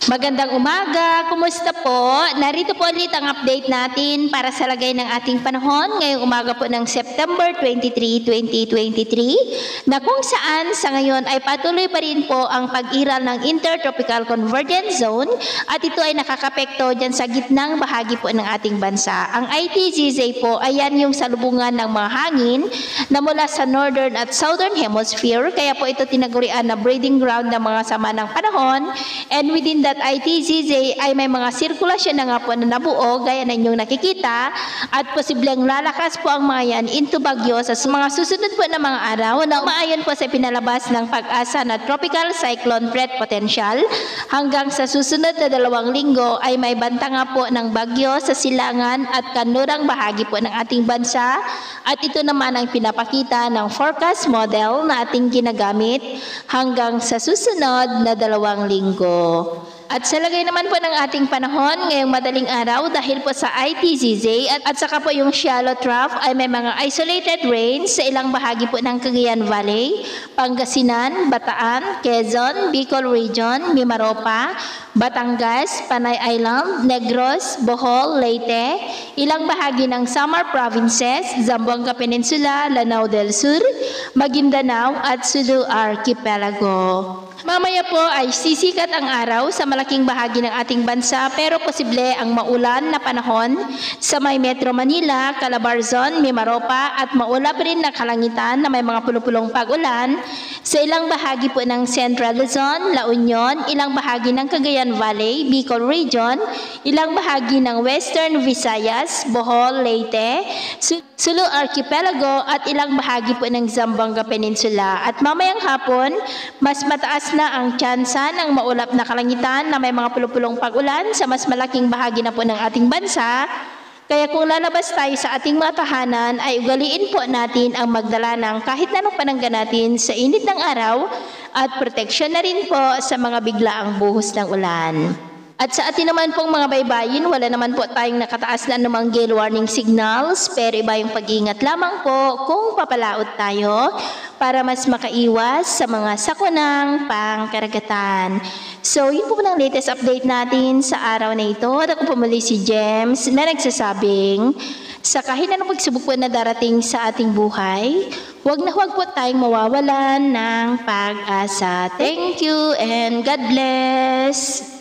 Magandang umaga, kumusta po? Narito po ulit ang update natin para sa lagay ng ating panahon ngayong umaga po ng September 23, 2023 na kung saan sa ngayon ay patuloy pa rin po ang pag-iral ng Intertropical Convergence Zone at ito ay nakakapekto dyan sa gitnang bahagi po ng ating bansa. Ang ITZZ po ay yan yung salubungan ng mga hangin na mula sa Northern at Southern Hemisphere, kaya po ito tinagurian na breeding ground ng mga sama ng panahon, and within that ITZZ ay may mga sirkulasyon na nga po na nabuo gaya na inyong nakikita at posibleng lalakas po ang mga yan into bagyo sa mga susunod po na mga araw na umaayon po sa pinalabas ng Pag-asa na Tropical Cyclone Threat Potential. Hanggang sa susunod na 2 linggo ay may banta nga po ng bagyo sa silangan at kanlurang bahagi po ng ating bansa, at ito naman ang pinapakita ng forecast model na ating ginagamit hanggang sa susunod na 2 linggo. At sa lagay naman po ng ating panahon ngayong madaling araw, dahil po sa ITZZ at saka po yung shallow trough ay may mga isolated rains sa ilang bahagi po ng Cagayan Valley, Pangasinan, Bataan, Quezon, Bicol Region, Mimaropa, Batangas, Panay Island, Negros, Bohol, Leyte, ilang bahagi ng Samar Provinces, Zamboanga Peninsula, Lanao del Sur, Maguindanao at Sulu Archipelago. Mamaya po ay sisikat ang araw sa malaking bahagi ng ating bansa, pero posible ang maulan na panahon sa may Metro Manila, Calabarzon, Mimaropa at maulap rin na kalangitan na may mga pulupulong pag-ulan sa ilang bahagi po ng Central Luzon, La Union, ilang bahagi ng Cagayan Valley, Bicol Region, ilang bahagi ng Western Visayas, Bohol, Leyte, Sulu Archipelago at ilang bahagi po ng Zamboanga Peninsula. At mamayang hapon, mas mataas na ang tsansa ng maulap na kalangitan na may mga pulupulong pag-ulan sa mas malaking bahagi na po ng ating bansa. Kaya kung lalabas tayo sa ating mga tahanan ay ugaliin po natin ang magdala ng kahit anong panangga natin sa init ng araw at proteksyon na rin po sa mga biglaang buhos ng ulan. At sa atin naman pong mga baybayin, wala naman po tayong nakataas na anumang gale warning signals, pero iba yung pag-iingat lamang po kung papalaot tayo para mas makaiwas sa mga sakunang pangkaragatan. So, yun po ng latest update natin sa araw na ito. At ako po muli si James na nagsasabing, sa kahit anong pagsubok po na darating sa ating buhay, huwag na huwag po tayong mawawalan ng pag-asa. Thank you and God bless!